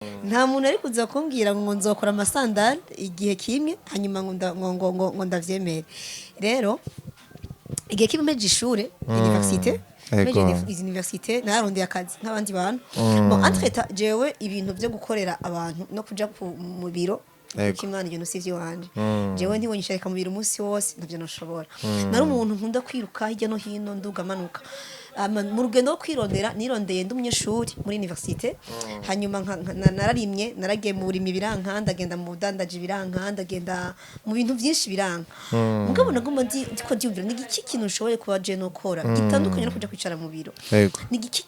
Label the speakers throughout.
Speaker 1: nta muntu ari kuza kumbwira ngo nzokora amasandali igihe kimwe hanyuma ngo ndavyemere rero igihe kimwe meje ishure universite meje universite narondeye akazi nk'abandi bantu bon entreta jewe ibintu byo gukorera abantu no kuja mu biro Kimana ibintu sivyo wanje jewe ntiwonyisharika mu biro umunsi wose ntavyo nashobora nari umuntu nkunda kwiruka hirya no hino nduga manuka mu rugendo rwo kwirondera nirondeye ndi umunyeshuri muri universite hanyuma nararimye naragiye mu burimi birankanda agenda mu budandaji birankanda agenda mu bintu byinshi biranka mugabo nagomba ndiko ndiyumvira ni iki kintu ushoboye kuba je nokora gitandukanye no kuja kwicara mu biro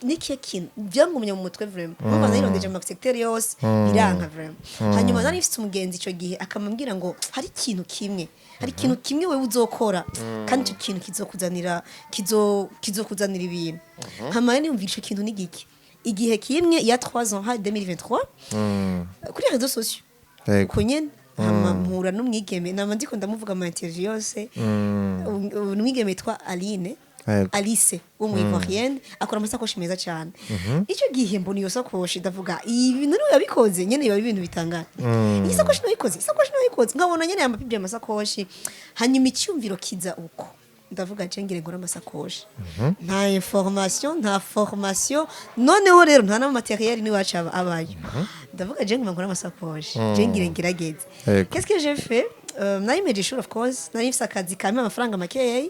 Speaker 1: ni iki kintu byangumye mu mutwe vraiment mba nayirondeje mu secteur yose biranka vraiment hanyuma nari mfite umugenzi ico gihe akamambwira ngo hari ikintu kimwe wewe uzokora kandi icyo kintu kizokuzanira ibintu hamwe niyumvira ico kintu n'igiki igihe kimwe ya 3 ans ha 2023 kuri réseaux sociaux kunye mpura n'umwigeme nama ndiko ndamuvuga mu interview yose umwigeme yitwa Aline Alice wo mu Ivoirienne akora amasakoshi meza cyane icyo gihe mbona iyo sakoshi ndavuga ibintu niwe yabikoze nyene biba ibintu bitangana iyi sakoshi nayikoze nkabona nyene yambapibye amasakoshi hanyuma icyumviro kiza uko ndavuga cengire ngora amasakoshi nta formation noneho rero nta na materiel ni wacu abaye ndavuga je ngoma ngora amasakoshi cengire ngirageze qu'est-ce que j'ai fait nari meje sure of course nari mfise akazi kamwe amafaranga makeya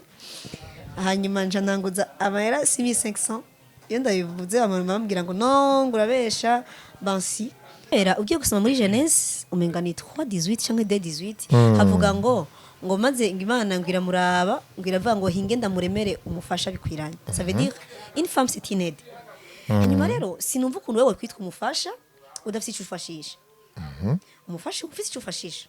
Speaker 1: hanyuma nja nanguza amayera 6500 iyo ndabivuze abantu bambwira ngo no ngurabesha bansi era ugiye gusoma muri jeunesse umenga ni 318 cyangwa 218 havuga ngo maze Imana ngira muraba ngira avuga ngo hinge ndamuremere umufasha bikwiranye ça veut dire une femme c'est une aide hanyuma rero sinumva ukuntu wewe kwitwa umufasha udafite icyo ufashisha umufasha ufite icyo ufashisha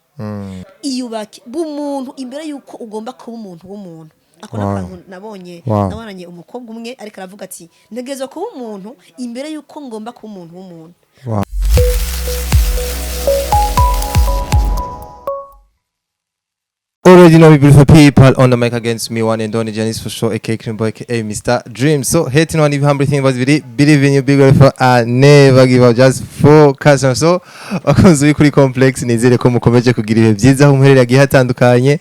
Speaker 1: iyubake bumuntu imbere yuko ugomba kuba umuntu w'umuntu akona kantu nabonye umukobwa umwe ariko aravuga ati ntegezwa kuba umuntu imbere yuko ngomba kuba umuntu w'umuntu
Speaker 2: Already know me beautiful people on the mic against me one and only Janice for sure aka Cream Boy aka Mr. Dream. So hating on if humble thing was believe in you big for never give up just focus. So akunze kuri complex nizere ko mukomeje kugira ibihe byiza aho muherera gihe hatandukanye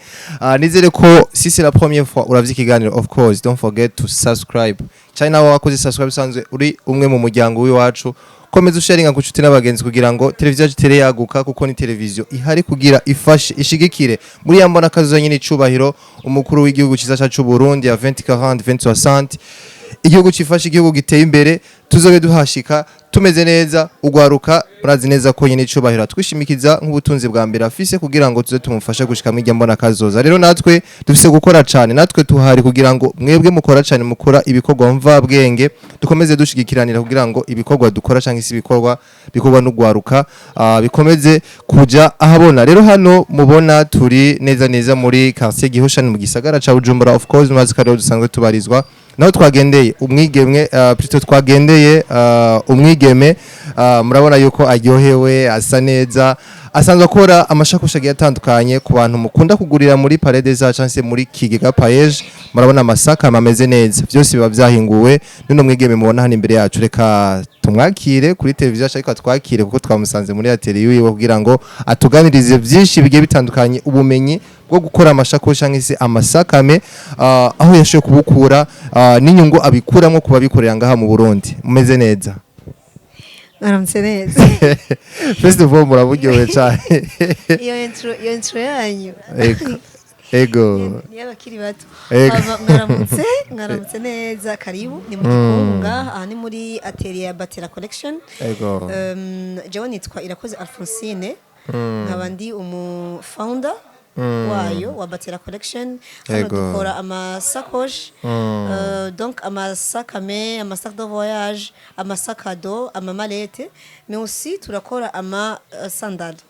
Speaker 2: nizere ko si c'est la première fois uravye ikiganiro of course don't forget to subscribe china wakoze subscribe sanzwe uri umwe mu muryango w'iwacu komeza usharinga kucuti n'abagenzi kugira ngo televiziyo jitere yaguka kuko ni televiziyo ihari kugira ifashe ishigikire muri yambona kazo nyine icubahiro umukuru w'igihugu ciza cyacu Burundi ya 2040 2060 igihugu cifashe igihugu giteye imbere tuzobe duhashika tumeze neza ugwaruka murazi neza ko nyine icubahiro twishimikiza nk'ubutunzi bwa mbere afise kugira ngo tuze tumufashe gushika mw'ijya mbona kazoza rero natwe dufise gukora cyane natwe tuhari kugira ngo mwebwe mukora cyane mukora ibikorwa mva bwenge dukomeze dushigikiranira kugira ngo ibikorwa dukora cyangwa isi bikorwa n'ugwaruka bikomeze kuja ahabona rero hano mubona turi neza muri quartier Gihosha mu gisagara ca Bujumbura of course mwazi kare dusanzwe tubarizwa naho twagendeye umwigeme plutôt twagendeye umwigeme murabona yuko aryohewe asa neza asanzwe akora amashakoshi agiye atandukanye ku bantu mukunda kugurira muri Parade za chance muri Kigega Paege murabona amasaka ameze neza byose biba byahinguwe none mwigeme mubona hano imbere yacu reka tumwakire kuri televiziyo ariko twakire kuko twamusanze muri atelier yiwe kugira ngo atuganirize byinshi bigiye bitandukanye ubumenyi bwo gukora amashakoshi cyangwa se amasakame aho yashoye kubukura n'inyungu abikuramo kuba bikorera ngaha mu Burundi mumeze neza
Speaker 1: aramutse neza
Speaker 2: first of all muraburyohe cyane
Speaker 1: iyo intro yanyu
Speaker 2: ego
Speaker 1: y'abakiri bato mwaramutse neza karibu ni mu gikunga aha ni muri atelier ya Batera Collection
Speaker 2: ego
Speaker 1: jewe nitwa Irakoze Alphonsine nkaba ndi founder wayo wa Batera Collection hano dukora amasakoshi donc amasakame amasac de voyage amasakado amamalete mais aussi turakora ama sandales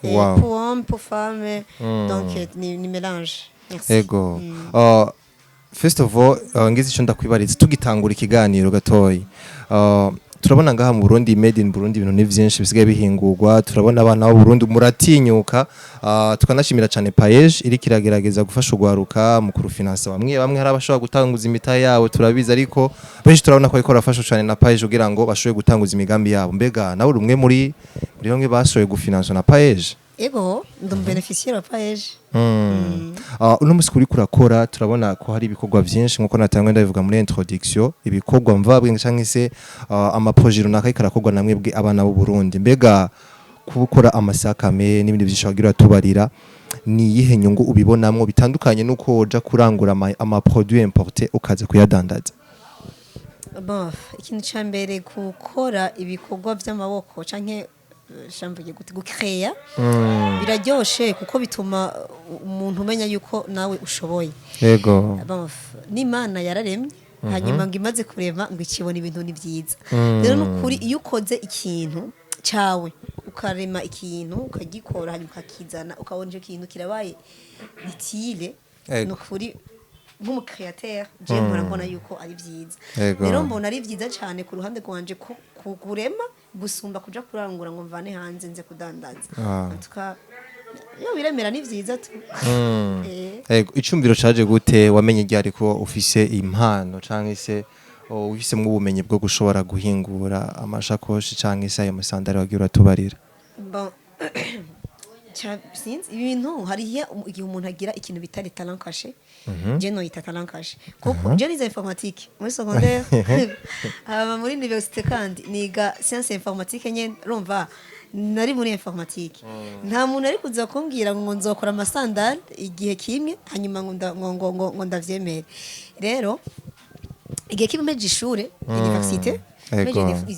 Speaker 1: pour hommes pour femmes donc ni mélange merci
Speaker 2: ego first of all ngize ico ndakwibariza tugitangura ikiganiro gatoyi turabona ngaha mu Burundi made in Burundi ibintu ni vyinshi bisigaye bihingurwa turabona abana bo Burundi muratinyuka tukanashimira cyane Paeje iri kiragerageza gufasha ugwaruka mu kurufinansa bamwe hari abashobora gutanguza imita yabo turabizi ariko benshi turabona ko ikora afasha cyane na Paeje kugira ngo bashobe gutanguza imigambi yabo mbega nawe rumwe muri yonge bashoye gufinansa na Paeje
Speaker 1: ego ndum beneficiaire wa Paeje
Speaker 2: uno musi kuri kurakora turabona ko hari ibikorwa byinshi nkuko natangwe ndabivuga muri introduction ibikorwa mvabwe cyangwa se amaprojet runaka ikarakorwa namwe bwe abana b'u Burundi mbega kubukora amasakame n'ibindi byinshi bagira tubarira ni yihe nyungu ubibonamwo bitandukanye nuko uja kurangura ama produits importés ukaza kuyadandaza
Speaker 1: bon ikintu cyambere gukora ibikorwa by'amaboko canke shambuye gukreya biraryoshe kuko bituma umuntu umenya yuko nawe ushoboye
Speaker 2: yego
Speaker 1: n'Imana yararemye hanyuma ngo imaze kurema ngo ikibona ibintu ni byiza rero nukuri iyo ukoze ikintu cyawe ukarema ikintu ukagikora hanyuma ukakizana ukabona icyo kintu kirabaye bitile nukuri nk'umukreateur je mbona yuko ari byiza rero mbona ari byiza cyane ku ruhande rwanje kurema gusumba kuja kurangura ngo mvane hanze nze kudandaza tuka yo biremera ni vyiza tu
Speaker 2: icumbiro caje gute wamenye ryari ko ufise impano canke se ufise mu bumenyi bwo gushobora guhingura amashakoshi canke se ayo masandari wagira tubarira
Speaker 1: bon sinzi ibintu hariya igihe umuntu agira ikintu bitari talent caché je no yita talent caché kuko je nize informatique muri secondaire muri université kandi niga science informatique nyene rumva nari muri informatique nta muntu ari kuza kumbwira ngo nzokora amasandari igihe kimwe hanyuma ngo ndavyemere rero igihe kimwe meje ishure université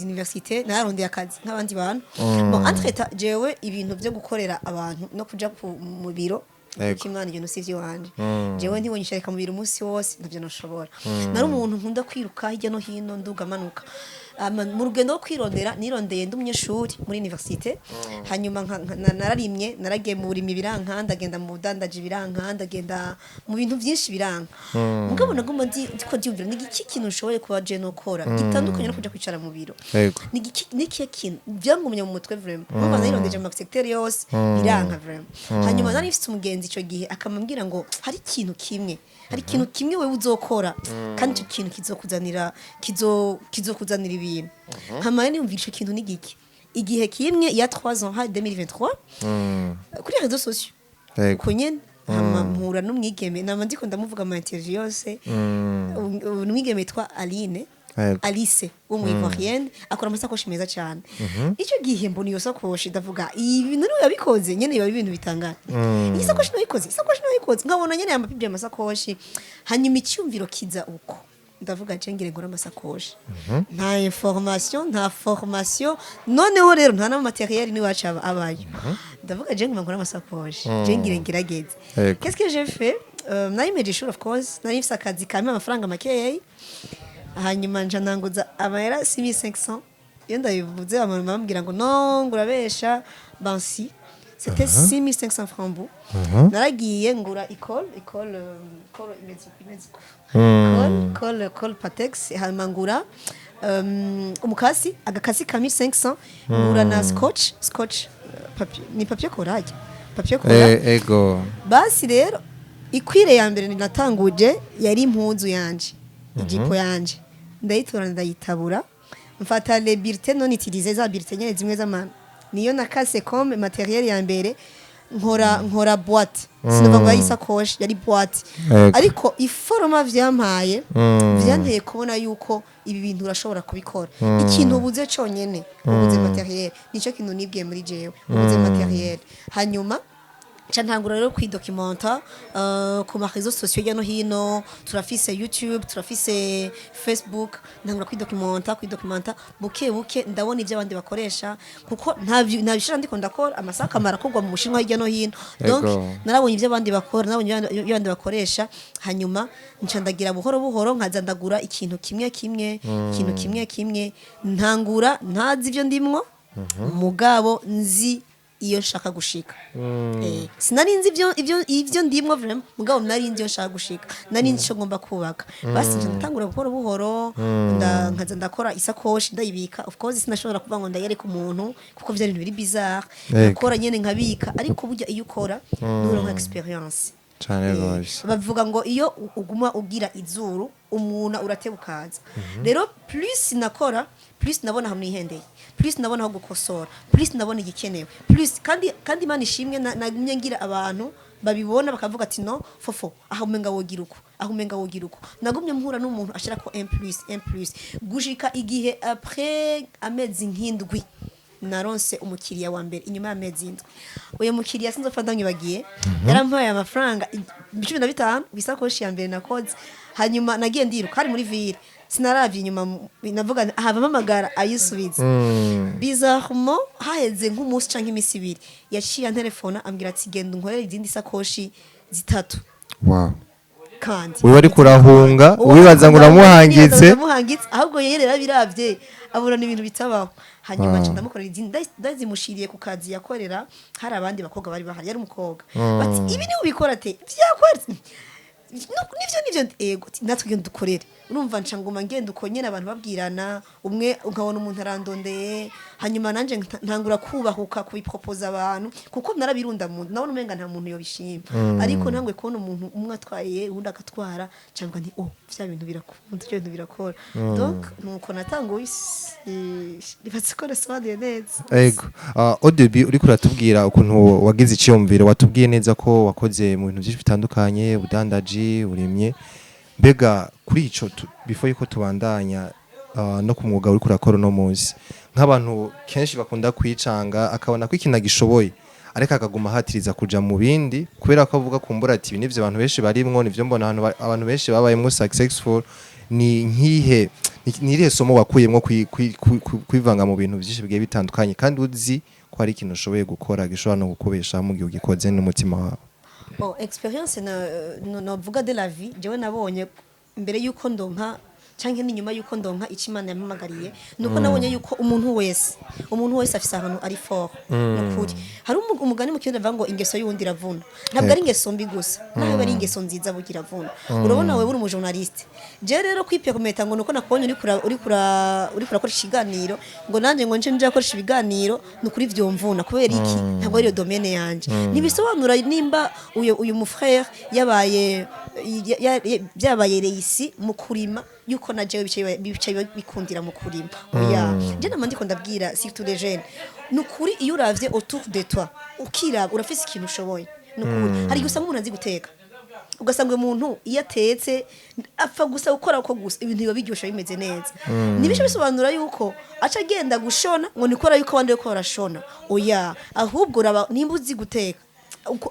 Speaker 1: université narondeye akazi nk'abandi bantu bon entreta jewe ibintu byo gukorera abantu no kuja mu biro kimwana ibintu sivyo wanje jewe ntibonyisha reka mu biro umunsi wose ntavyo noshobora nari umuntu nkunda kwiruka hirya no hino nduga manuka mu rugendo rwo kwirondera nirondeye ndi umunyeshuri muri université hanyuma nararimye naragiye mu burimi biranka ndagenda mu budandaji biranka ndagenda mu bintu byinshi biranka mugabo nagomba ndiko ndiyumvira ni iki kintu ushoboye kuba je no kora gitandukanye no kuja kwicara mu biro ni iki kintu byangumye mu mutwe vraiment mugabo narondeje mu secteur yose biranka vraiment hanyuma nari mfite umugenzi ico gihe akamambwira ngo hari ikintu kimwe wewe uzokora kandi ico kintu kizokuzanira ibintu hamaye niyumvira ico kintu n'igiki igihe kimwe ya 3 ans ha 2023 kuri réseaux sociaux kunyene mpura n'umwigeme nama ndiko ndamuvuga mu interview yose umwigeme yitwa Alice wo mu Ivoirienne akora amasakoshi meza cyane icyo gihe mbona iyo sakoshi ndavuga ibintu niwe yabikoze nyene biba ibintu bitangana isakoshi nayikoze nkabona nyene yamapibye amasakoshi hanyuma icyumviro kiza uko ndavuga cengire ngora amasakoshi nta formation noneho rero nta na materiel ni wacha abayo ndavuga je ngora amasakoshi cengire ngirageze qu'est-ce que j'ai fait nari meje sure of course nari mfise akazi kamwe amafaranga makeyi hanyuma nja nanguza abayera 6500 iyo ndabivuze abantu bambwira ngo no ngurabesha bansi c'était 6500 francs bu naragiye ngura école Patex hanyuma ngura umukasi agakasi ka 1500 ngura na scotch papier ni papier coraje
Speaker 2: ego
Speaker 1: basi rero ikwire ya mbere ninatanguje yari impuzu yanje ijipo yanje ndayitora ndayitabura mfata les bulletins non utilisés za bulletins nyene zimwe z'amana niyo nakase comme matériel ya mbere nkora boîte sinova ngo yisakoshi yari boîte ariko iforoma vyampaye vyanteye kubona yuko ibi bintu urashobora kubikora ikintu ubuze conyene ubuze matériel nico kintu nibwiye muri jewe ubuze matériel hanyuma ntangura rero kwidocumenta ku ma réseaux sociaux yano hino turafise YouTube turafise Facebook ntangura kwidocumenta buke ndabona ivyo abandi bakoresha kuko ntabishira ndiko ndakora amasaka marakorwa mu Bushinwa hirya no hino donc narabonye ivyo abandi bakora nabonye ivyo abandi bakoresha hanyuma ncandagira buhoro nkaza ndagura ikintu kimwe ntangura ntazi ivyo ndimwo mugabo nzi iyo nshaka gushika sinari nzi ivyo ndimwo vraiment mugabo nari nzi iyo nshaka gushika nari nzi ico ngomba kubaka basi nje natangura gukora buhoro nkaza ndakora isakoshi ndayibika of course sinashobora kuvuga ngo ndayereka umuntu kuko vyari ibintu biri bizarre nakora nyene nkabika ariko burya iyo ukora nuronka experience
Speaker 2: cyane rwose
Speaker 1: bavuga ngo iyo uguma ugira izuru umuntu uratebukaza rero plus nakora plus nabona hamwe ihendeye plus nabona aho gukosora plus nabona igikenewe plus kandi Imana ishimwe nagumye ngira abantu babibona bakavuga ati no fofo aho umenga wogira uko nagumye mpura n'umuntu ashira ko M+ gushika igihe après amezi nk'indwi naronse umukiriya wa mbere inyuma y'amezi indwi uyo mukiriya sinzopfa ndamwibagiye yarampaye amafaranga 15 bisakoshi ya mbere nakoze hanyuma nagiye ndiruka hari muri ville sinaravye inyuma navuga hava amagara ayisubiza bizarrement haheze nk'umunsi canke imisi ibiri yaciye telefone ambwira ati genda unkorere izindi sakoshi zitatu
Speaker 2: wow
Speaker 1: kandi
Speaker 2: we wari kurahunga wibaza ngo uramuhangitse
Speaker 1: ahubwo yerera biravye abura n'ibintu bitabaho hanyuma nca ndamukorera izindi ndazimushiriye ku kazi yakorera hari abandi bakobwa bari bahari yari umukobwa bati ibi ni ubikora te vyakora nivyo ego natwe genda dukorere urumva nca ngoma ngenda uko nyene abantu babwirana umwe ukabona umuntu arandondeye hanyuma nanje ntangura kubahuka kubipropose abantu kuko narabirunda mu nabona umenga nta muntu yobishima ariko ntangwe kubona umuntu umwe atwaye undi agatwara cyangwa nti vya bintu birakunda cyo bintu birakora donc nuko natanguye bibatse ko responde neza
Speaker 2: ego au début uri kuratubwira ukuntu wagize iciyumviro watubwiye neza ko wakoze mu bintu byinshi bitandukanye ubudandaji urimye mbega kuri ico before yuko tubandanya no ku mwuga uri kurakora no munsi nk'abantu kenshi bakunda kwicanga akabona ko ikintu gishoboye ariko akaguma hatiriza kuja mu bindi kubera ko avuga kumbura ati nivyo abantu benshi barimwo nivyo mbona abantu benshi babayemwo successful ni nirihe somo wakuyemwo kwivanga mu bintu byinshi bigiye bitandukanye kandi uzi ko hari ikintu ushoboye gukora gishobora no gukubesha mu gihe ugikoze n'umutima wawe
Speaker 1: experience navuga de la vie jewe nabonye mbere yuko ndonka canke n'inyuma yuko ndonka Imana yampamagariye nuko nabonye yuko umuntu wese afise ahantu ari fort nukuri hari umugani mu kirundi bavuga ngo ingeso y'uwundi iravuna ntabwo ari ingeso mbi gusa naho bari ingeso nziza bugira vuna urabona wewe uri mu journaliste je rero kwipekometa ngo nuko nakubonye uri kurakora ikiganiro ngo nanje ngo nje akoresha ibiganiro nukuri vyomvuna kubera iki ntabwo ari yo domaine yanje nibisobanura nimba uyu mu frère yabaye reisi mu kurima yuko naje bicaye bikundira mu kurima oya je namandi ko ndabwira surtout les jeunes nukuri iyo uravye autour de toi ukira urafise ikintu ushoboye nukuri hari gusa umuntu azi guteka ugasanga umuntu iyo atetse apfa gusa gukora uko gusa ibintu biba biryosha bimeze neza nibisho bisobanura yuko aca agenda gushona ngo nikora yuko abandi ko barashona oya ahubwo nimba uzi guteka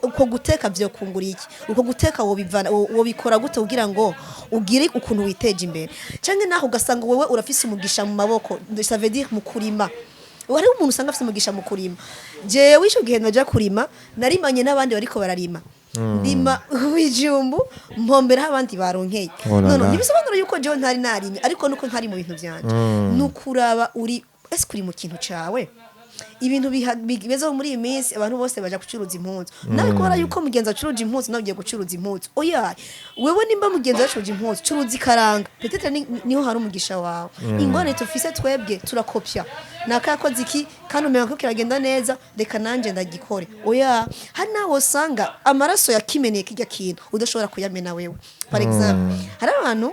Speaker 1: uko guteka byo kungura iki uko guteka wobikora gute ugira ngo ugire ukuntu witeje imbere canke naho ugasanga wewe urafise umugisha mu maboko ça veut dire mu kurima wari umuntu usanga afise umugisha mu kurima jewe ico gihe naja kurima narimanye n'abandi bariko bararima ndima wijumbu mpombera abandi baronkeye none nibisobanura yuko jewe ntari narimye ariko nuko ntari mu bintu byanje nukuraba uri ese kuri mu kintu cawe ibintu bigeze muri iyi minsi abantu bose baje gucuruza impunzu nawe kubara yuko mugenza acuruje impunzu nawe ugiye gucuruza impunzu oya wewe nimba mugenza acuruje impunzu curuza ikaranga peut-être niho hari umugisha wawe ingone tufise twebwe turakopya nakakoze iki kandi umenye ko kiragenda neza reka nanje ndagikore oya hari naho usanga amaraso yakimeneye kijya kintu udashobora kuyamena wewe par exemple hari abantu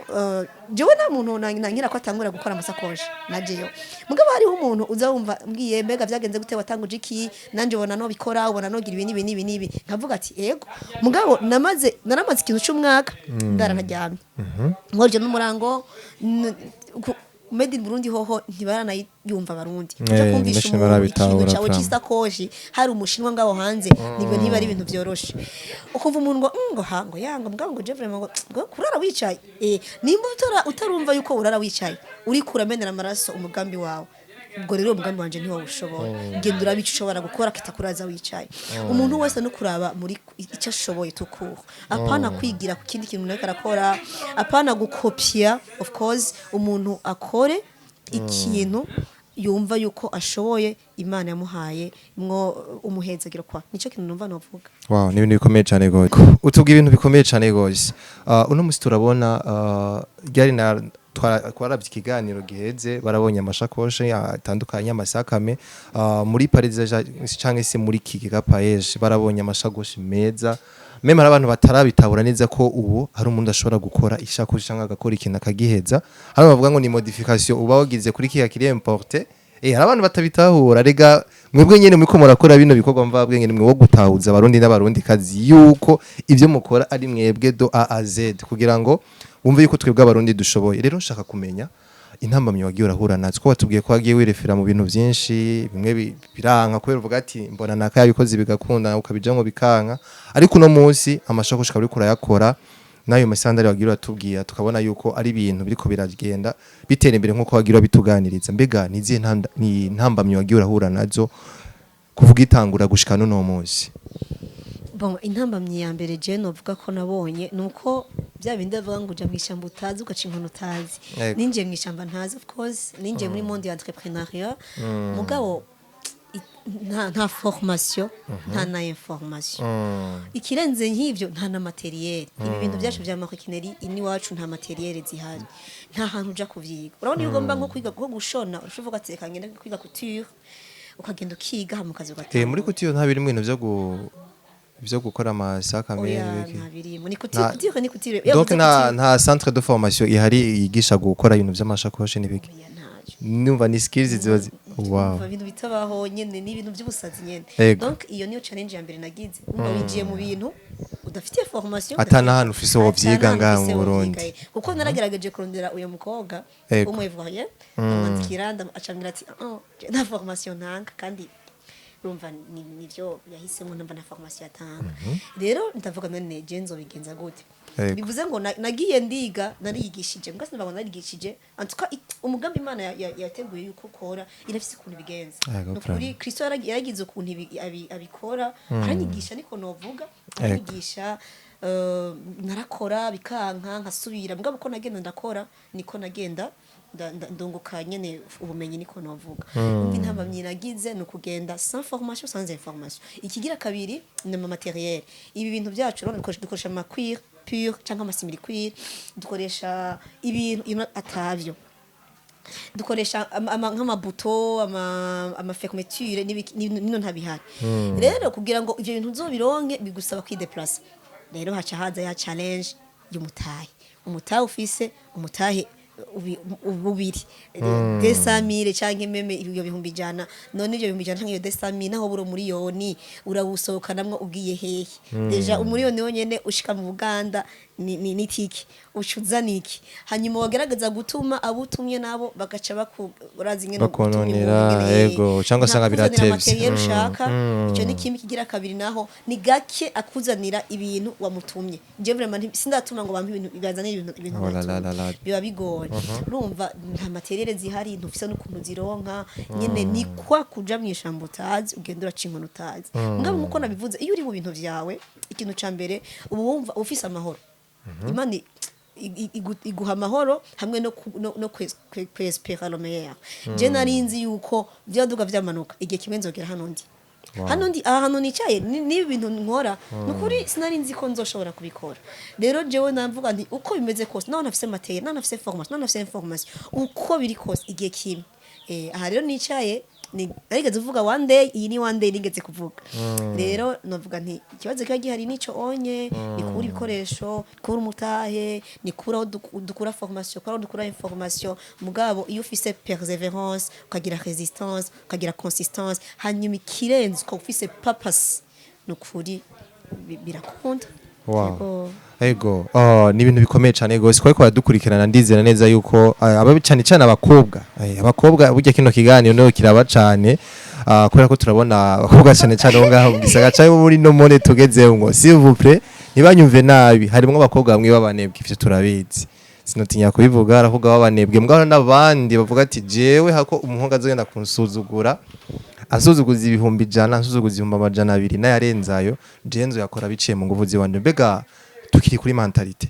Speaker 1: jewe na muntu nangira ko atangura gukora amasakoshi najeyo mugabo hariho umuntu uza wumva mbwiye mbega vyagenze gute watanguje iki nanje ubona no bikora ubona no gira ibi nkavuga ati ego mugabo naramaze ikintu cy'umwaka ndaranaryamye nkoje n'umurango made in Burundi hoho ntibarana yumva barundi cyo kumvisha ikintu cyawe cy'isakoshi hari umushinwa ngabo hanze nibwo niba ari ibintu byoroshe ukumva umuntu ngo hango yanga mugabo ngo je vraiment ngo kurara wicaye nimba utarumva yuko urara wicaye uri kuramenera amaraso umugambi wawe ubwo rero umugambi wanje ntiwo ushoboye genda urabica ushobora gukora kitakuraza wicaye umuntu wese no kuraba muri icyo ashoboye tukuru apana kwigira ku kindi kintu neka arakora apana gukopia of course umuntu akore ikintu yumva yuko ashoboye Imana yamuhaye mwo umuhezagiro kwa nico kintu numva novuga.
Speaker 2: Wow, ni ibintu bikomeye cyane gose. Utubwira ibintu bikomeye cyane gose. Uno musi turabona ryari na twarabye ikiganiro giheze barabonye amashakoshe atandukanye amasakame muri Paris cyangwa se muri Kigega Paege barabonye amashakoshi meza. Meme abantu batarabitabura neza ko ubu hari umuntu ashobora gukora ishakoshi cyangwa agakora ikintu akagiheza. Hano bavuga ngo ni modification uba wagize kuri kiya kiri importe. Hari abantu batabitahura rega mwebwe nyene muri ko murakora bino bikorwa mvabwe nyene mwe wo gutahuza abarundi n'abarundi kazi yuko ivyo mukora ari mwebwe do A a Z kugira ngo wumve yuko twebwe abarundi dushoboye. Rero nshaka kumenya intambamye wagiye urahura natwe ko watubwiye ko wagiye wirefera mu bintu byinshi bimwe biranka kubera uvuga ati mbona nakaya bikoze bigakunda ukabijamwo bikanka ariko no munsi amashakoshi kaburi kurayakora nayo masandari wagiye uratubwiye tukabona yuko ari ibintu biriko biragenda bitera imbere nkuko wagiye urabituganiriza mbega nizihe ntambamye wagiye urahura nazo kuvuga itangura gushika no munsi.
Speaker 1: Bon, intambamye ya mbere je novuga ko nabonye nuko bya bindi bavuga ngo uja mwishamba utazi ugaca inkono utazi. Ninje mwishamba ntazi of course, ninje muri monde d'entrepreneuriat. Mugabo nta formation, nta na information. Ikirenze nk'ivyo nta na materiel. Ibi bintu byacu vya makinerie ini wacu nta materiel zihari. Nta hantu uja kuvyiga. Urabona ugomba nko kwiga ko gushona, ushovuga ateka ngenda kwiga couture, ukagenda ukiga hamukazi ugatanga.
Speaker 2: Muri couture nta biri mu bintu byo gukora amasaka donc nta centre de formation ihari yigisha gukora ibintu by'amashakoshi n'ibiki numva ni skills ziba wow
Speaker 1: ibintu bitabaho nyene ni ibintu by'ubusazi nyene donc iyo niyo challenge ya mbere nagize umva winjiye mu bintu udafitiye formation
Speaker 2: atana hano ufise wo vyiga ngaho mu Burundi
Speaker 1: kuko naragerageje kurondera uyo mukobwa umwevoye amandikiranda acambira ati nta formation ntanga kandi urumva nivyo yahisemo namba na formation atanga rero ndavuga none genzo bigenza gute bivuze ngo nagiye ndiga narigishije mbwa sinabagona narigishije antuka umugambi Imana yateguye yuko ukora irafise ukuntu bigenza no kuri Kristo yaragize ukuntu abikora aranyigisha niko novuga aranyigisha narakora bikanka nkasubira mbwa uko nagenda ndakora niko nagenda ndunguka nyene ubumenyi niko novuga intambamye nagize no kugenda sans formation sans information ikigira kabiri na materiel ibi bintu byacu rero dukoresha amacuir pure cyangwa amasimili cuir dukoresha ibintu atavyo dukoresha nk'amabuto ama fermeture nino ntabihari rero kugira ngo ivyo bintu uzobironke bigusaba kwideplacer rero haca haza ya challenge umutahe ufise umutahe ububiri desamire canke meme ibyo bihumbi jana none ibyo bihumbi jana canke iyo desamire naho buro muri yoni urabusohokanamwo ugiye hehe deja umuriyoni wonyene ushika mu Buganda ni tiki ucuza niki hanyuma wagerageza gutuma abutumye nabo bagaca bakurazi ngene
Speaker 2: bakononera yego cyangwa sanga biratevye
Speaker 1: icyo ni kimi kigira kabiri naho ni gake akuzanira ibintu wamutumye je vraiment sindatuma ngo bampe ibintu ibazane ibintu biba bigoye urumva nta materiel zihari ntufise n'ukuntu zironka nyene ni kwa kuja mwishamba utazi ugenda uraca inkono utazi ngabo nkuko nabivuze iyo uri mu bintu vyawe ikintu ca mbere ubu wumva ufise amahoro Imana iguha amahoro hamwe no kwespera le meilleur je narinzi yuko byaduga vyamanuka igihe kimwe nzogera hano ndi ahantu nicaye ni ibintu nkora nukuri sinarinzi ko nzoshobora kubikora rero jewe navuga nti uko bimeze kose naho nafise materiel naho nafise formation naho nafise information uko biri kose igihe kimwe aha rero nicaye arigeze uvuga one day iyi ni one day nigeze kuvuga rero navuga nti ikibazo kiba gihari nico onye ni kubura ibikoresho kubura umutahe ni kubura dukura formation kubura dukura information mugabo iyo ufise perseverance ukagira resistance ukagira consistance hanyuma ikirenze ko ufise purpose nukuri birakunda
Speaker 2: ego ni ibintu bikomeye cyane gose ko baradukurikirana ndizera neza yuko ababicane cyane abakobwa burya kino kiganiro no kiraba cyane kubera ko turabona abakobwa cyane cyane ngaho gisaga cyane muri no mone tugezeho ngo s'il vous plaît nibanyumve nabi harimo abakobwa bamwe babanebwe ivyo turabizi sinotinya kubivuga aravuga babanebwe mbwa n'abandi bavuga ati jewe hako umuhungu azogenda kunsuzugura asuzuguza ibihumbi jana asuzuguza ibihumbi amajana 2 nayarenzayo jenzo yakora biciye mu nguvu ziwanje mbega tukiri kuri mentalite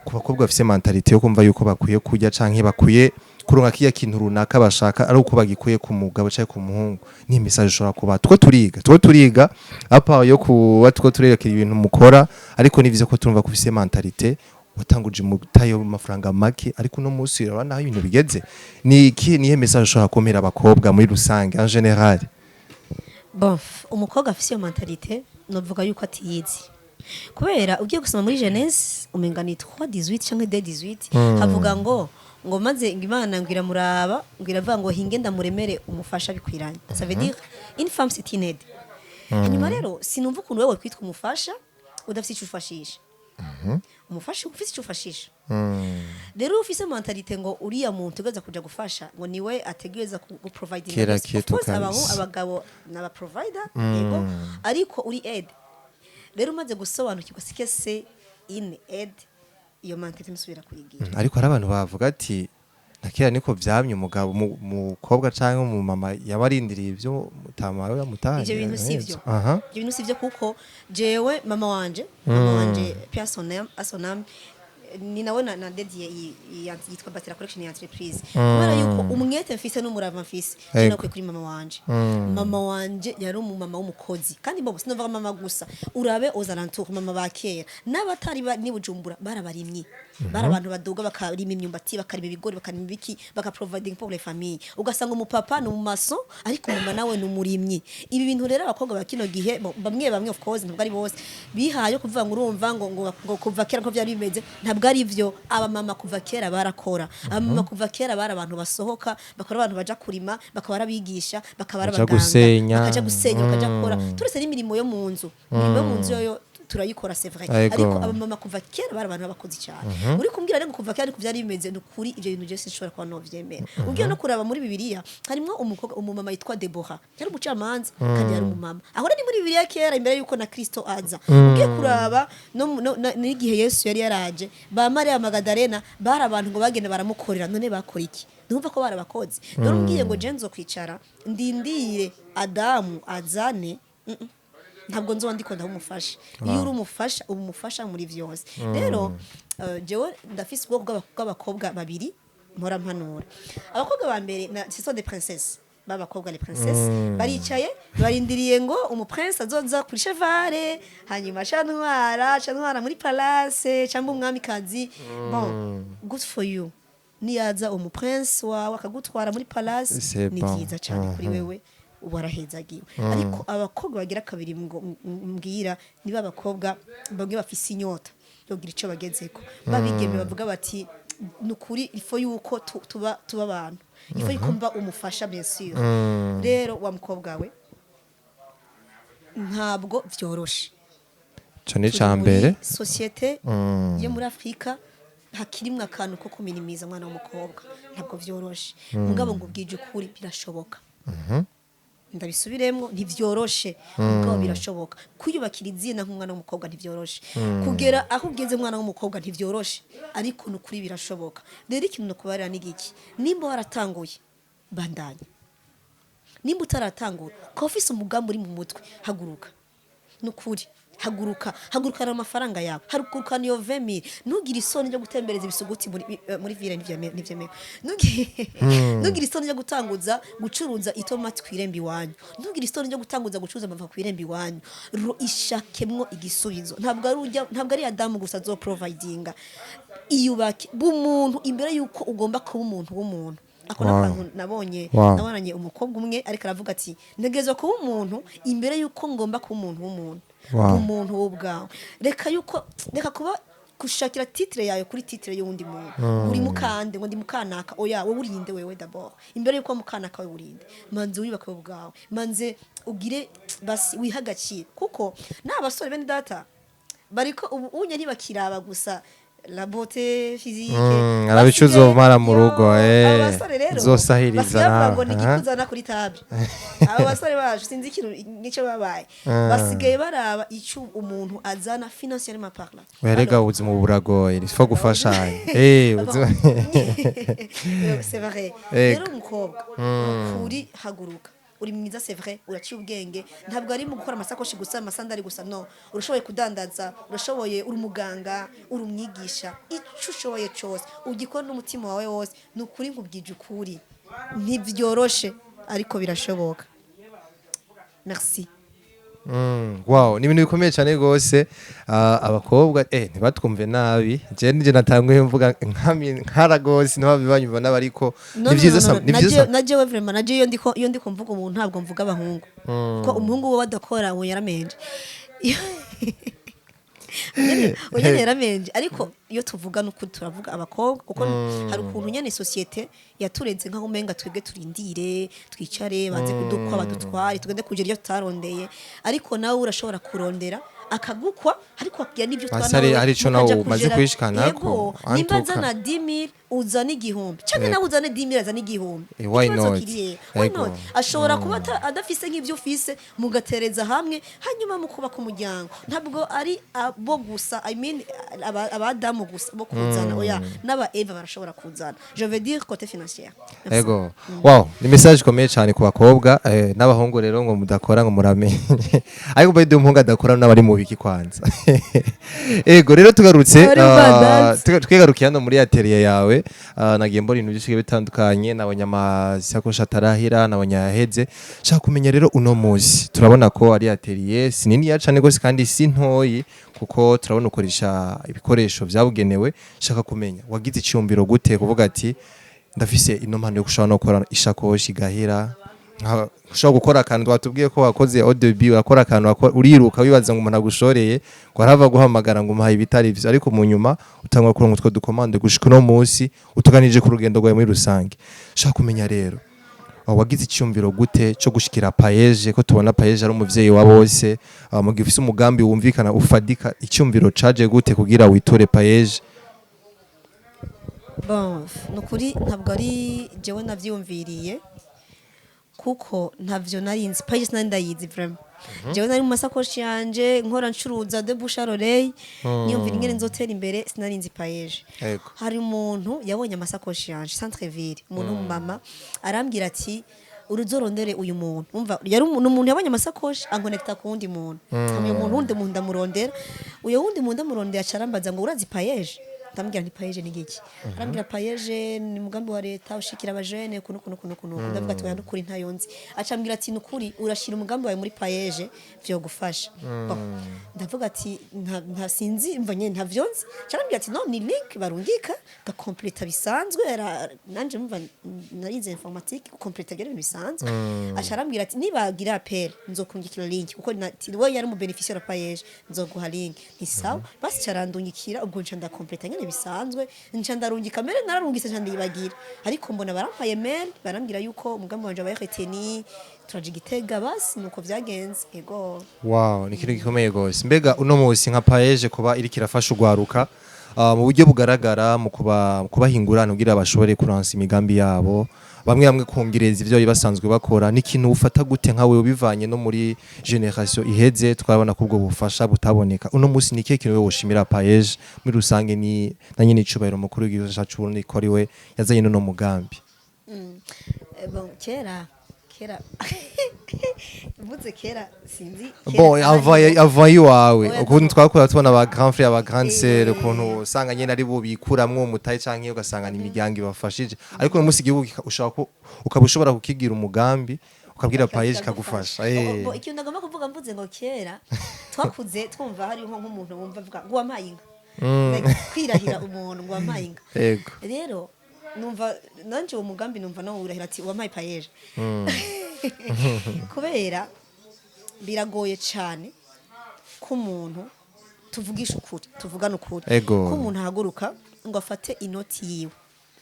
Speaker 2: ku bakobwa bafise mentalite yo kumva yuko bakwiye kujya canke bakwiye kuronka kiya kintu runaka bashaka ari uko bagikuye ku mugabo cyangwa ku muhungu ni message ushobora kuba two turiga apa yo kuba two turerekera ibintu mukora ariko nivyo ko turumva kufise mentalite watanguje mutayo mafaranga make ariko no musi urabona ibintu bigeze ni iki nihe message ushobora komera abakobwa muri rusange en general.
Speaker 1: Bon, umukobwa afise iyo mentalite novuga yuko atiyizi kubera ugiye gusoma muri Genèse umenga ni 3:18 cyangwa 2:18 havuga ngo maze Imana ngira muraba ngira avuga ngo hinge ndamuremere umufasha bikwiranye, ça veut dire une femme c'est une aide. Hanyuma rero sinumva ukuntu wewe kwitwa umufasha udafite icyo ufashisha. Umufasha ufite icyo ufashisha. Rero ufise mentalite ngo uriya muntu ugaza kuja gufasha ngo niwe ategereza ku providing. Abagabo n'aba provider yego ariko uri aide. Rero umaze gusobanukirwa sikese in aide iyo mentalite musubira kuyigira.
Speaker 2: Ariko hari abantu bavuga ati nakera niko vyamye umugabo mukobwa canke mu mama yabarindiriye ivyo mutama we yamutanye.
Speaker 1: Ivyo bintu sivyo. Ivyo bintu sivyo kuko jewe mama wanje Pierre Asonam ni nawe na dediye yitwa Batera Collection y'entreprise. Kubera yuko umwete mfise n'umurava mfise cyane kuri mama wanje. Mama wanje yari umumama w'umukozi kandi bobo sinova mama gusa urabe ozalantour mama bakera n'abatari ni Bujumbura barabarimye. Bara abantu baduga bakarima imyumbati bakarima ibigori bakarima ibiki baka providing pour les familles. Ugasanga umupapa no mumaso ariko mama nawe n'umurimyi. Ibi bintu rero abakobwa bakino gihe bamwe of course ntabwo ari bose bihaye kuvuga ngo urumva ngo kuva kera ko byari bimeze ntabwo ari byo. Aba mama kuva kera barakora. Aba mama kuva kera bara abantu basohoka bakora abantu baja kurima bakabara bigisha bakabara baganga bakaja gusenya bakaja gukora turese n'imirimo yo mu nzu. Imirimo yo mu nzu yo turayikora c'est vrai ariko aba mama kuva kera bara abantu bakoze cyane. Uri kumbwira rero kuva kera kuvyari bimeze n'ukuri ivyo bintu je sinshobora kwa no vyemera. Ugiye no kuraba muri Bibiliya harimo umumama yitwa Deborah yari umucamanza kandi yari umumama aho ni muri Bibiliya kera imbere yuko na Kristo aza. Ugiye kuraba n'igihe Yesu yari yaraje ba Maria Magdalena bara abantu ngo bagende baramukorera none bakora iki numva ko barabakoze. Rero ngiye ngo je nzo kwicara ndindire Adamu azane ntabwo nzo ndiko ndamufasha. Iyo uri umufasha umufasha muri vyose. Rero jewe ndafise ubwo bw'abakobwa babiri mpora mpanura. Abakobwa ba mbere ce sont des princesses babakobwa les princesses baricaye barindiriye ngo umuprince azoza kuri chevale hanyuma chantwara muri palace cyangwa umwami kazi. Bon good for you niyaza umuprince wawe akagutwara muri palace ni byiza cyane kuri wewe ubarahezagiwe. Ariko abakobwa bagira kabiri mbwira niba abakobwa bamwe bafise inyota yogira ico bagezeko babigeme bavuga bati nukuri ifo yuko tuba abantu ifo yuko umufasha bien sûr. Rero wa mukobwa we ntabwo vyoroshe
Speaker 2: cyane cyambere
Speaker 1: societe yo muri Afrika hakirimwe akantu ko kuminimiza mwana w'umukobwa ntabwo vyoroshe. Mugabo ngo bwije ukuri birashoboka. Ndabisubiremo ntivyoroshe mugabo birashoboka. Kuyubakira izina nk'umwana w'umukobwa ntivyoroshe. Kugera aho ugeze mwana w'umukobwa ntivyoroshe ariko nukuri birashoboka. Rero ikintu no kubarira n'igiki nimba waratanguye bandanye nimba utaratangura ko ufise umugambi uri mu mutwe haguruka nukuri haguruka amafaranga yawe haguruka niyo 20000 nugira isoni ryo gutembereza ibisuguti muri ville nivyemewe nugira isoni ryo gutanguza gucuruza itomati kwirembi wanyu nugira isoni ryo gutanguza gucuruza amava kwirembi wanyu ishakemwo igisubizo ntabwo ari Adamu gusa zo providinga iyubake bumuntu imbere yuko ugomba kuba umuntu w'umuntu. Ako nakantu nabonanye umukobwa umwe ariko aravuga ati ntegerezwa kuba umuntu imbere yuko ngomba kuba umuntu w'umuntu. Umuntu w'ubwawe reka kuba kushakira titre yawe kuri titre y'undi muntu uri mukande ngo ndi mukanaka oya wowe urinde wewe d'abord imbere yuko mukanaka wewe urinde manze wibaka ubwawe manze ugire basi wihagakira kuko n'abasore bene data bariko unye ntibakiraba gusa la beauté physique
Speaker 2: arabicuzo mara mu rugo
Speaker 1: zosahiriza ngo nikikuzana kuri table aba basore baje sinzi ikintu nico babaye basigaye baraba icyo umuntu azana financièrement parlant.
Speaker 2: Werega ubuzima buragoye ifo gufashanya
Speaker 1: c'est vrai rero umukobwa kuri haguruka uri mwiza c'est vrai uraciye ubwenge ntabwo ari mu gukora amasakoshi gusa amasandari gusa no urashoboye kudandaza urashoboye uri umuganga uri umwigisha icyo ushoboye cyose ugikora n'umutima wawe wose nukuri nkubwije ukuri ntibyoroshe ariko birashoboka merci.
Speaker 2: Wow, ni ibintu bikomeye cyane gose abakobwa ntibatwumve nabi je nije natanguye mvuga nkara gose no babibanyumva n'abariko ni byiza
Speaker 1: naje we vraiment naje iyo ndiko mvuga umuntu ntabwo mvuga abahungu ko umuhungu wo badakora uwo yaramenje Oya yaramenje ariko iyo tuvuga nuko turavuga abakobwa kuko hari ukuntu nyene societe yaturenze nkaho umenga twebwe turindire twicare banze kudukwa badutware tugende kugera iyo tutarondeye ariko nawe urashobora kurondera akagukwa ariko akya nibyo
Speaker 2: twanawe ari cyo nawe umaze kwishikana ko
Speaker 1: nimba zana 10000 uzana igihumbi cyangwa nawe uzana 10000 azana igihumbi
Speaker 2: why not
Speaker 1: ashobora kuba adafise nk'ivyo ufise mugatereza hamwe hanyuma mukubaka umuryango ntabwo ari abo gusa I mean abadamu gusa bo kuzana oya naba Eva barashobora kuzana je veux dire côté financier
Speaker 2: ego wow ni message ikomeye cyane ku bakobwa n'abahungu rero ngo mudakora ngo muramenye ariko bade umuhungu adakora n'abari mu biki kwanza ego rero tugarutse twigarukiye hano muri atelier yawe nagiye mbona ibintu byinshi bitandukanye n'abanyamasakoshi atarahira n'abanyaheze shaka kumenya rero uno munsi turabona ko ari atelier sinini ya cyane gose kandi si ntoyi kuko turabona ukoresha ibikoresho byabugenewe shaka kumenya wagize icyumbiro gute kuvuga ati ndafise ino mpano yo gushaka no gukora ishakoshi gahera ushobora gukora akantu twatubwiye ko wakoze au début wakora akantu uriruka wibaza ngo umuntu agushoreye ngo arava guhamagara ngo umuhaye ibitari byo ariko mu nyuma utangwa gukora ngo dukomande gushika no munsi utuganije ku rugendo rwawe muri rusange shaka kumenya rero wagize icyumbiro gute cyo gushikira paeje ko tubona paeje ari umuvyeyi wa bose mu gihe ufise umugambi wumvikana ufadika icyumbiro caje gute kugira witore paeje
Speaker 1: bon nukuri ntabwo ari jewe navyumviriye kuko ntavyo narinzi pages nandayizi vraiment jewe nari mu masakoshi yanje nkora ncuruza de bouche à l'oreille niyumvira ingene nzotera imbere sinarinzi page hari umuntu yabonye amasakoshi yanje centre ville umuntu mama arambwira ati uruzorondere uyu muntu umva yari umuntu yabonye amasakoshi ankonecta ku wundi muntu uyu muntu wundi muntu ndamurondera uyo wundi muntu ndamurondera carambaza ngo urazi page ndambwira nti paeje ni giki arambwira paeje ni mugambi wa leta ushikira abajene kuno ndavuga ati oya ndukuri ntayonzi acambwira ati nukuri urashira umugambi wawe muri paeje vyo gufasha ndavuga ati nta sinzi mva nyene ntavyonzi carambwira ati no ni link barungika ga complete bisanzwe nanje mva narize informatique complete gere bisanzwe acarambwira ati nibagira appel nzokungikira link kuko we yari mu beneficiaire wa paeje nzoguha link ni sawa basi carandungikira ubwo nca nda complete bisanzwe nca ndarungika mere nararungise nca ndibagira ariko mbona barampaye mail barambwira yuko umugambi wanje abaye reteni turaje Gitega basi nuko vyagenze ego
Speaker 2: wow ni kintu gikomeye gose mbega uno munsi nka paeje kuba iri kirafasha ugwaruka mu buryo bugaragara mu kubahingurana kugira bashobore kuransa imigambi yabo bamwe kongereza ivyo bibasanzwe bakora n'ikintu ufata gute nkawe ubivanye no muri generation iheze twabona ko ubwo bufasha butaboneka uno munsi nike kintu we woshimira paeje muri rusange ni na nyine icubahiro mukuru w'igihugu cyacu Burundi koriwe yazanye no mugambi
Speaker 1: bon kera mvuze kera sinzi
Speaker 2: bon avaye wawe ukuntu twakora tubona aba grand frère aba grande sœur ukuntu usanga nyene ari bo bikuramwo umutaye canke ugasanga ni imiryango ibafashije ariko no musi igihugu ushaka ukabushobora kukigira umugambi ukabwira paeje kagufasha
Speaker 1: ikintu ndagomba kuvuga mvuze ngo kera twakuze twumva hari nk'umuntu wumva avuga ngo wampaye inka kwirahira umuntu ngo wampaye inka rero numva nanje uwo mugambi numva no urahira ati wampaye paeje kubera biragoye cyane ko umuntu tuvugisha ukuri tuvugana ukuri ko umuntu ahaguruka ngo afate inoti yiwe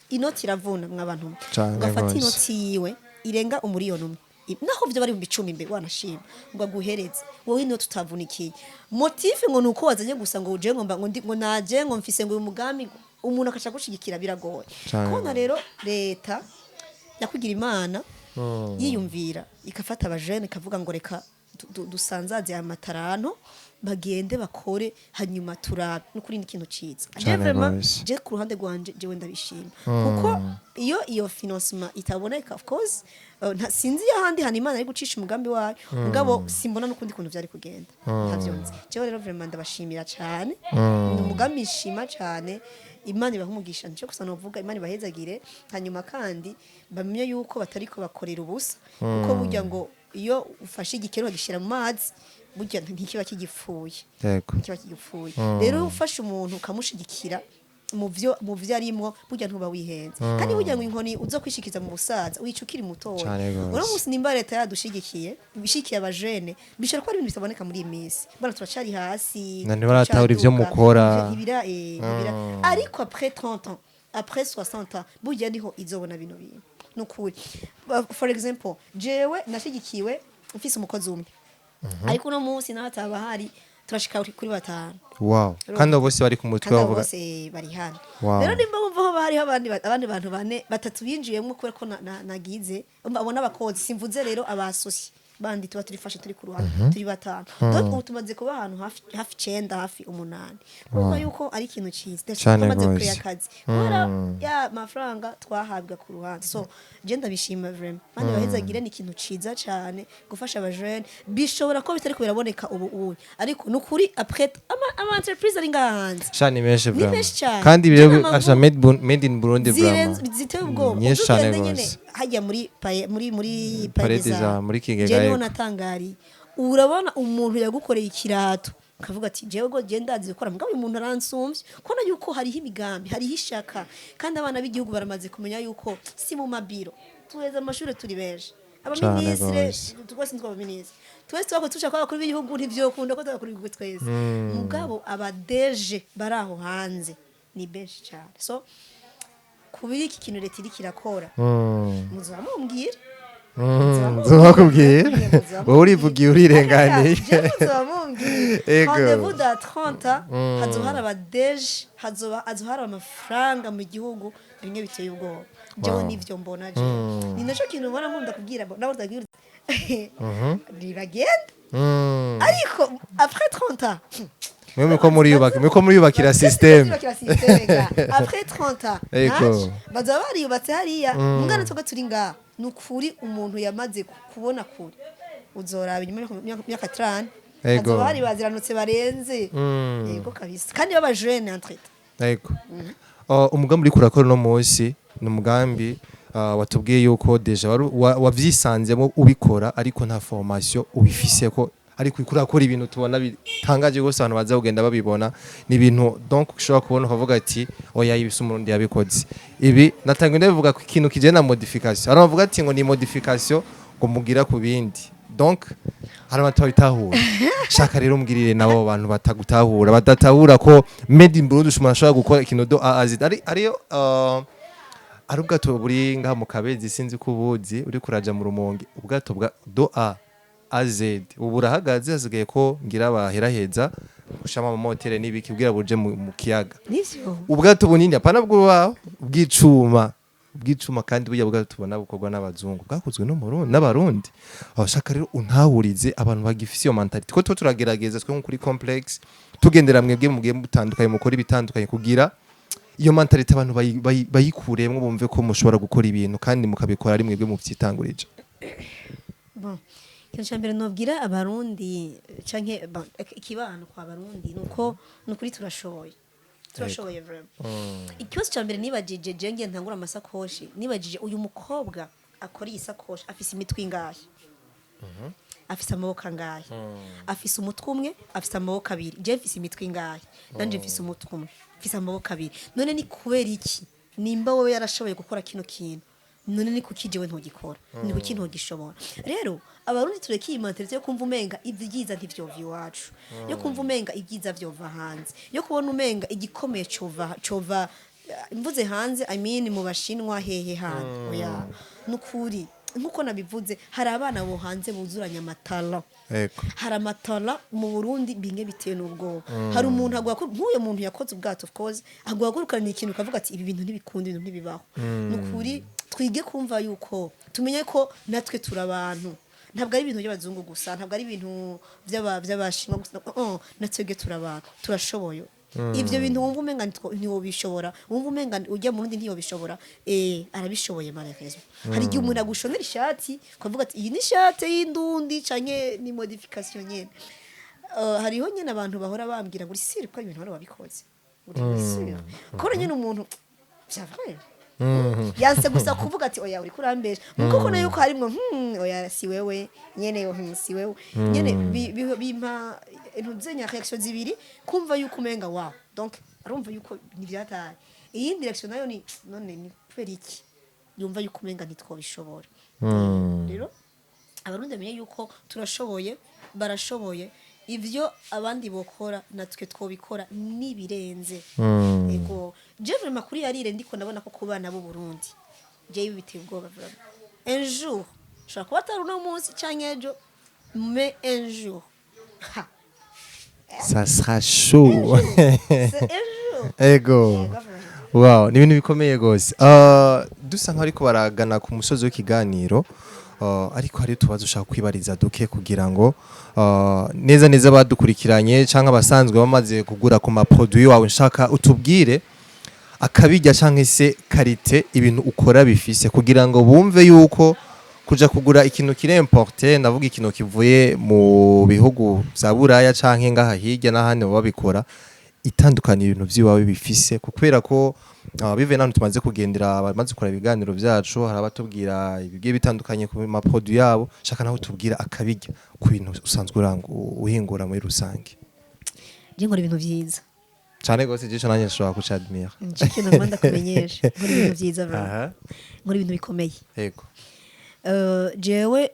Speaker 1: inoti iravuna mw'abantu ngo afate inoti yiwe irenga umuriyoni umwe naho byo bari mu 10 imbe wanashima ngo aguhereze wowe inoti utavunikiye motive ngo nuko wazanye gusa ngo uje ngo naje ngo mfise ngo uyu mugambi umuntu akasha gushigikira biragoye kona rero leta yakugira imana yiyumvira ikafata abajene ikavuga ngo reka dusanzaze amatarano bagende bakore hanyuma turabe n'ukuri n'ikintu ciza je ku ruhande rwanje jewe ndabishima kuko iyo financement itaboneka of course sinzi ahandi hana Imana ari gucisha umugambi wayo mugabo simbona n'ukundi kuntu vyari kugenda ntavyonze jewe rero vraiment ndabashimira cyane ni umugambi nshima cyane Imana ibahumugisha nico gusa novuga Imana ibahezagire hanyuma kandi bamenye yuko batariko bakorera ubusa kuko burya ngo iyo ufashe igikero gishira mu mazi burya ntikiba kigipfuye ntikiba kigipfuye rero ufashe umuntu ukamushigikira mu vyo arimwo burya ntuba wihenze kandi burya ngo inkoni uzo kwishikiza mu busaza wicukira mutoya uro musi nimba leta yadushigikiye bishikiye abajene bishobora ko ari ibintu bitaboneka muri iyi minsi bana turacari hasi
Speaker 2: nani baratahura ivyo mukora
Speaker 1: ibira ariko après 30 ans après 60 ans burya niho izobona bino bintu nukuri for example jewe nashigikiwe mfise umukozi umwe ariko no munsi nahataba hari turashika kuri batanu
Speaker 2: wow kandi bose bari ku mutwe bavuga
Speaker 1: bose bari hano rero nimba bumva ho bari abandi bantu bane batatu binjiyemo kubera ko nagize abona abakozi simvuze rero abasosi bandi tuba turifashe turi ku ruhande turi batanu donc ubu tumaze kuba ahantu hafi 9 hafi 8 kuko yuko ari ikintu cyiza tumaze kuya akazi kubera ya mafaranga twahabwa ku ruhande so je ndabishima vraiment bandi bahezagire ni ikintu ciza cyane gufasha abajene bishobora ko bitari kubiraboneka ubu ariko nukuri après ama entreprise ari ngahanze
Speaker 2: cyane menshi vraiment kandi biro asha made in Burundi vraiment
Speaker 1: ziteye ubwo
Speaker 2: nyine
Speaker 1: hajya muri
Speaker 2: Paradiza muri Kigega
Speaker 1: rero natangari urabona umuntu yagukoreye ikirato kavuga ati jewe go genda azi gukora mugabo uyu muntu aransumvye kona yuko hariho imigambi hariho ishaka kandi abana b'igihugu baramaze kumenya yuko si mu mabiro tuweza amashure turi benshi abaministre twese ntwa abaministre twese twako tushaka kuri b'igihugu ntivyo kunda ko twakuri b'igihugu twese mugabo abadeje baraho hanze ni benshi cyane so kubiri iki kintu leta iri kirakora muzamumbwira
Speaker 2: nzobakubwira wowe urivugiye urirenganiye
Speaker 1: rendez-vous da 30 hazohara abadeje hazohara amafaranga mu gihugu bimwe biteye ubwoba jewe nivyo mbona je ni naco kintu mbona nkunda kubwira nabo ndagira bagenda ariko après 30 ans
Speaker 2: Mwe ko muri yubakira system
Speaker 1: après 30 ans bazaba bariyubatse hariya mungana twoga turi ngaha nukuri umuntu yamaze kubona kuri uzoraba inyuma y'imyaka 30 azaba hari baziranutse barenze yego kabisa kandi baba jeune entrete
Speaker 2: yego umugambi uri kurakora no munsi ni umugambi watubwiye yuko deja wavyisanzemo ubikora ariko nta formation ubifise ko ariko kurakora ibintu tubona bitangaje gose abantu baza kugenda babibona ni ibintu donc ushobora kubona ukavuga ati oya ibise umurundi yabikoze ibi natangwe ndabivuga ko ikintu kije na modification abantu bavuga ati ngo ni modification ngo mugira ku bindi donc hari abantu babitahura shaka rero umugirire nabo abantu batagutahura badatahura ko made in Burundi ushobora gukora ikintu do azid ariyo ari ubwato buri ngaha mu Kabezi sinzi ko ubuzi uri kuraja mu Rumonge ubwato bwa do AZ ubu urahagaze hasigaye ko ngira baheraheza gushama mu moteri n'ibiki bwira buje mu kiyaga
Speaker 1: nivyo
Speaker 2: ubwato bunini apana bw'icuma kandi burya bwato tubona bukorwa n'abazungu bwakozwe no mu Burundi n'abarundi abashaka rero untahurize abantu bagifise iyo mentality ko turagerageza twe kuri complex tugendera mwebwe mu gihe mutandukanye mukora ibitandukanye kugira iyo mentality abantu bayikuremwe bumve ko mushobora gukora ibintu kandi mukabikora ari mwebwe mu byitangurije
Speaker 1: bon ikintu cya mbere nubwira abarundi canke ikibano kwa barundi nuko nukuri turashoboye vraiment ikibazo cya mbere nibajije jenge ntangura amasakoshi nibajije uyu mukobwa akora iyi sakoshi afise imitwe ingahe afise amaboko angahe afise umutwe umwe afise amaboko abiri je mfise imitwe ingahe nanje mfise umutwe umwe mfise amaboko abiri none ni kubera iki nimba wowe yarashoboye gukora kino kintu none ni kuki jewe ntogikora ni kuki ntogishobora rero abarundi tureke iyi mentality yo kumva umenga ibyiza ntivyo iwacu yo kumva umenga ibyiza vyova hanze yo kubona umenga igikomeye cova mvuze hanze I mean mu bashinwa hehe hanze oya nukuri nkuko nabivuze hari abana bo hanze buzuranya amatala hari amatala mu Burundi binge bitewe n'ubwoba hari umuntu nk'uyo muntu yakoze ubwato of course agwagurukana ikintu kavuga ati ibi bintu ntibikunda ibintu ntibibaho nukuri twige kumva yuko tumenye ko natwe turabantu ntabwo ari ibintu by'abazungu gusa ntabwo ari ibintu by'abashinwa gusa natwebwe turabaka turashoboye ivyo bintu wumva umenga ntiwobishobora wumva umenga ujya mu rundi ntiyobishobora arabishoboye malheureusement hari igihe umuntu agushonera ishati ukavuga ati iyi ni ishati y'indundi canke ni modification nyene hariho nyene abantu bahora bambwira ngo siri ko ibintu bari babikoze kora nyene umuntu c'est vrai yanse gusa kuvuga ati oya uri kurambesha muko nayo ko harimwo oya si wewe nyene si wewe nyene bimpa intuzenya reaction zibiri kumva yuko umenga wow donc arumva yuko nivyataye iyi direction nayo ni none ni kubera iki yumva yuko umenga ntitwobishobora rero abarundi bamenye yuko turashoboye barashoboye ivyo abandi bokora natwe twobikora nibirenze ego je vraiment kuri yarire ndiko ndabona ko kubana bo Burundi je biteye ubwoba vraiment un jour shaka kuba atari uno munsi canke ejo mais un jour
Speaker 2: ça sera chaud ego wow ni ibintu bikomeye gose dusa nkaho ariko baragana ku musozi w'ikiganiro ariko hari tubazo ushaka kwibariza duke kugira ngo neza neza badukurikiranye canke abasanzwe bamaze kugura ku ma produit wawe nshaka utubwire akabijya canke se karite ibintu ukora bifise kugira ngo bumve yuko kuja kugura ikintu kire importe navuga ikintu kivuye mu bihugu vya Buraya canke ngaha hirya n'ahandi babikora itandukanye ibintu vyiwawe bifise kubera ko bive nantu tumaze kugendera bamaze gukora ibiganiro vyacu hari abatubwira ibigiye bitandukanye ku ma produit yabo shaka naho tubwira akabijya ku bintu usanzwe uhingura muri rusange
Speaker 1: je nkora ibintu vyiza
Speaker 2: cyane gose je nanye nshobora kucadmira
Speaker 1: njike nagomba kumenyesha nkora ibintu vyiza bro nkora ibintu bikomeye
Speaker 2: yego
Speaker 1: jewe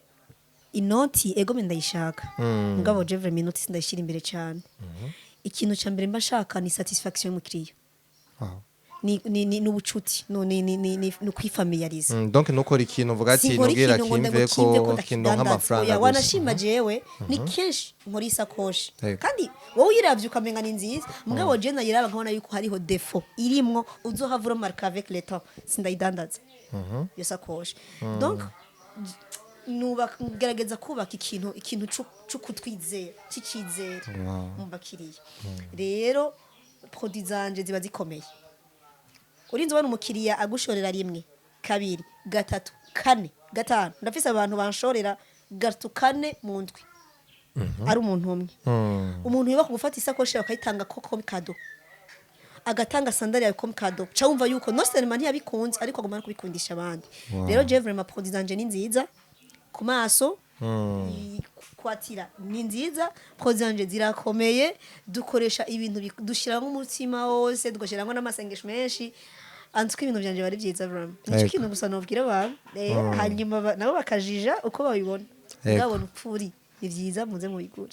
Speaker 1: inoti ego ndayishaka ngabo je vraiment inoti sindayishira imbere cyane ikintu cya mbere mba shaka ni satisfaction y'umukiriya ni ubucuti ni kwifamiliarize
Speaker 2: donc nukora ikintu uvuga ati nubwira kimve ko kindonka amafaranga
Speaker 1: wanashima jewe ni kenshi nkora isakoshi kandi wowe uyiravye ukamenga ni nziza mugabo je nayiraba nkabona yuko hariho defo irimwo uzohavura marque avec le temps sindayidandaza yo sakoshi donc nubagerageza kubaka ikintu c'ukutwizera c'ikizere mu bakiriya rero produit zanje ziba zikomeye urinze ubona umukiriya agushorera rimwe kabiri gatatu kane gatanu ndafise abantu banshorera gatatu kane mu ndwi ari umuntu umwe umuntu yiba kugufata isakoshi bakayitanga koko kado agatanga sandali yawe comme kado cawumva yuko no seulement ntiyabikunze ariko agomba kubikundisha abandi rero je vraiment produit zanje ni nziza ku maso kwatira ni nziza produit zanje zirakomeye dukoresha ibintu dushiramo umutima wose dukoshiramo n'amasengesho menshi antuka ibintu byanje bari byiza vraiment nicyo kintu gusa nobwira abantu hanyuma nabo bakajija uko babibona ngabona ukuri ni byiza muze mu bigure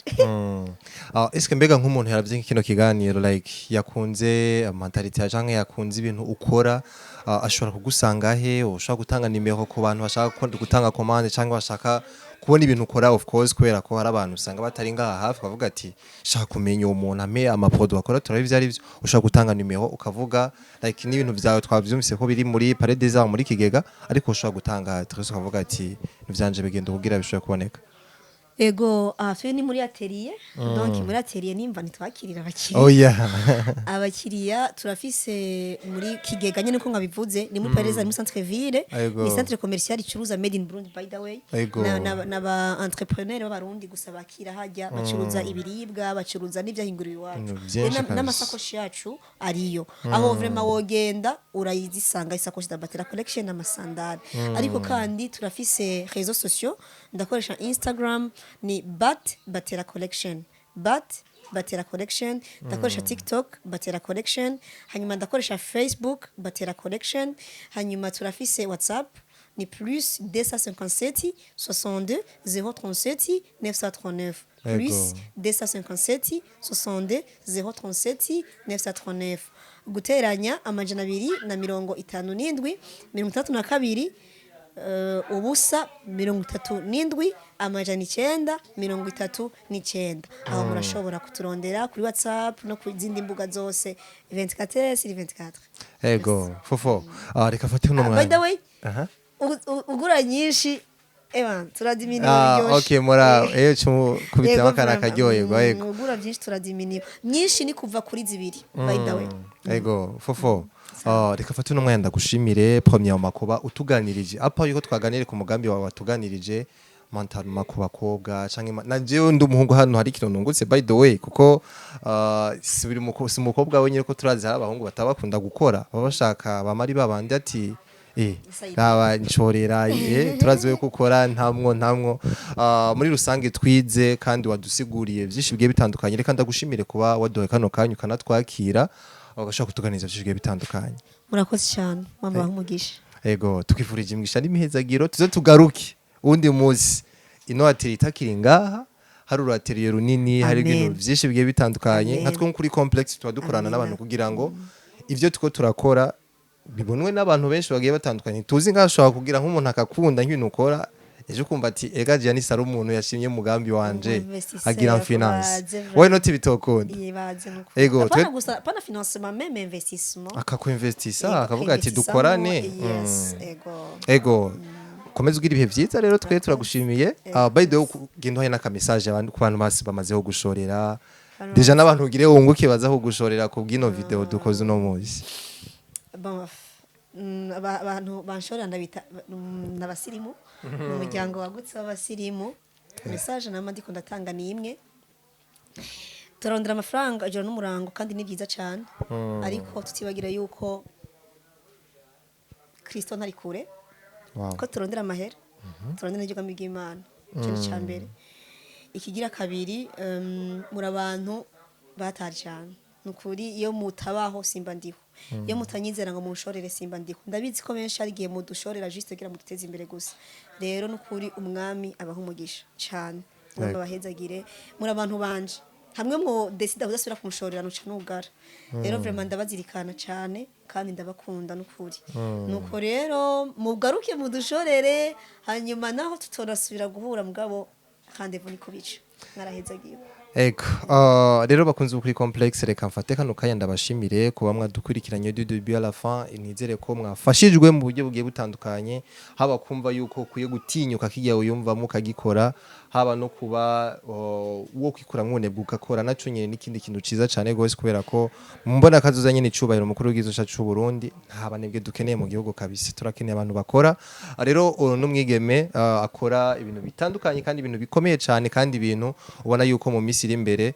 Speaker 2: eske mbega nk'umuntu yaravye kino kiganiro like yakunze mentality canke yakunze ibintu ukora ashobora kugusanga he ushaka gutanga nimero ku bantu bashaka gutanga commande canke bashaka kubona ibintu ukora of course kubera ko hari abantu usanga batari ngaha hafi bavuga ati shaka kumenya uwo muntu ame amaproduit akora turabizi ari byo ushaka gutanga nimero ukavuga like n'ibintu byawe twavyumvise ko biri muri Palais des Arts muri Kigega ariko ushaka gutanga adresse ukavuga ati nivyanje bigenda kugira bishobora kuboneka
Speaker 1: ego twe ni muri atelier donc muri atelier nimva ntitwakirira abakiriya
Speaker 2: oh yeah
Speaker 1: abakiriya turafise muri Kigega nyene ko ngabivuze ni muri Palais mu centre ville ni centre commercial icuruza made in Burundi by the way na entrepreneur b'abarundi gusa bakira hajya bacuruza ibiribwa bacuruza n'ivyahinguriwe iwacu n'amasakoshi yacu ariyo aho vraiment wogenda urayizisanga isakoshi da Batera collection n'amasandali ariko kandi turafise réseaux sociaux ndakoresha Instagram ni Batera collection Batera collection ndakoresha TikTok Batera collection hanyuma ndakoresha Facebook Batera collection hanyuma turafise WhatsApp ni plus 257 62 037 939 plus 257 62 037 939 guteranya amajana 257 32 ubusa 37 amajana 939 aho murashobora kuturondera kuri WhatsApp no ku zindi mbuga zose 24/24
Speaker 2: ego fofo reka fate uno mwanya
Speaker 1: by the way ugura nyinshi Ewa turadiminiwe byoshe.
Speaker 2: Okay mura eyo kubitamo kana karyoherwa yego.
Speaker 1: Ugura byinshi turadiminiwe. Myinshi ni kuva kuri zibiri by the way.
Speaker 2: Yego fofo. Reka fatu no mwenda gushimire premier makuba utuganirije. Apa yuko twaganire ku mugambi wawe watuganirije mental makuba kobwa canke na jewe ndi umuhungu hano hari ikintu nungutse by the way kuko sibiri mukobwa wenyine ko turazi hari abahungu batabakunda gukora baba bashaka bamari babandi ati raba nshorera turazi we gukora ntamwo muri rusange twize kandi wadusiguriye byinshi bigiye bitandukanye reka ndagushimire kuba wadohe kano kanyu kanatwakira bagashaka kutuganiza byinshi bigiye bitandukanye
Speaker 1: murakoze cyane mama bahumugisha
Speaker 2: yego tukifurije imigisha n'imihezagiro tuze tugaruke undi muzi ino atirita kiringaha hari uruateriye runini hari ibintu byinshi bigiye bitandukanye nkatwe kuri complex tuba dukorana n'abantu kugira ngo ivyo tuko turakora bibonwe n'abantu benshi bagiye batandukanye tuzi nkashobora kugira nk'umuntu akakunda nk'ibintu ukora ejo kumva ati ega Janice ari umuntu yashimye mugambi wanje agira finance wowe noti bitokunda
Speaker 1: ego pana financement même investissement
Speaker 2: akakuinvestisa akavuga ati dukorane ego komeza ugira ibihe byiza rero twe turagushimiye by the way ugenda uhaye n'aka message ku bantu basi bamazeho gushorera deja n'abantu ugire wunguke bazaho gushorera ku bw'ino video dukoze uno munsi
Speaker 1: abantu banshorera ndabita n'abasirimu mu muryango wagutse w'abasirimu message nama ndiko ndatanga ni imwe turondera amafaranga ijoro n'umurango kandi ni byiza cyane ariko tutibagira yuko Kristo ntari kure ko turondera amahera turondera n'ijambo ry'Imana cyo cyambere ikigira kabiri muri abantu batari cyane nukuri iyo mutabaho simba ndiho iyo mutanyizera ngo mushorere simba ndiho ndabizi ko benshi ari giye mudushorera juste kugira muduteze imbere gusa rero nukuri umwami abaho umugisha cyane ngo bahezagire muri abantu banje hamwe mu decide kudasubira kumushorera nuca nugara rero vraiment ndabazirikana cyane kandi ndabakunda nukuri nuko rero mugaruke mudushorere hanyuma naho tutorasubira guhura mugabo kandi niko bica narahezagiye
Speaker 2: eko rero bakunze kuri complex reka mfate kano kanya ndabashimire kuba mwadukurikiranye du début à la fin inizere ko mwafashijwe mu buryo bugiye butandukanye haba kumva yuko kuye gutinyuka kijya uyumva mukagikora haba no kuba wo kwikura mwone bugakora naco nyene n'ikindi kintu ciza cyane gose kubera ko mbona kazuzanye n'icubahiro mukuru w'igizo cyacu Burundi haba nebwe dukeneye mu gihugu kabisa turakeneye abantu bakora rero n'umwigeme akora ibintu bitandukanye kandi ibintu bikomeye cyane kandi ibintu ubona yuko mu misi iri imbere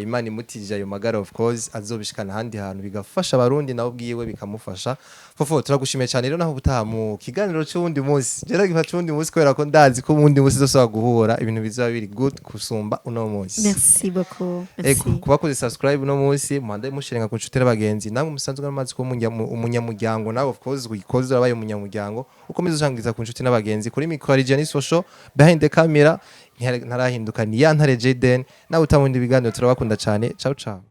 Speaker 2: Imana imutije ayo magara of course azobishikana handi hantu bigafasha abarundi nawo bwiwe bikamufasha fofo turagushimiye cyane rero naho butaha mu kiganiro cy'undi munsi jera gifaca undi munsi kubera ko ndazi ko undi munsi zose guhura ibintu bizaba biri good kusumba uno munsi
Speaker 1: merci beaucoup
Speaker 2: kubakoze subscribe uno munsi muhanda mushirenga ku nshuti n'abagenzi namwe musanzwe n'amazi ko umunyamuryango nawe of course kuyikoze urabaye umunyamuryango ukomeza usangiza ku nshuti n'abagenzi kuri mikoro Janice Social behind the camera ntarahinduka ni ya ntare Jaden nawe utamundi biganiro turabakunda cyane ciao ciao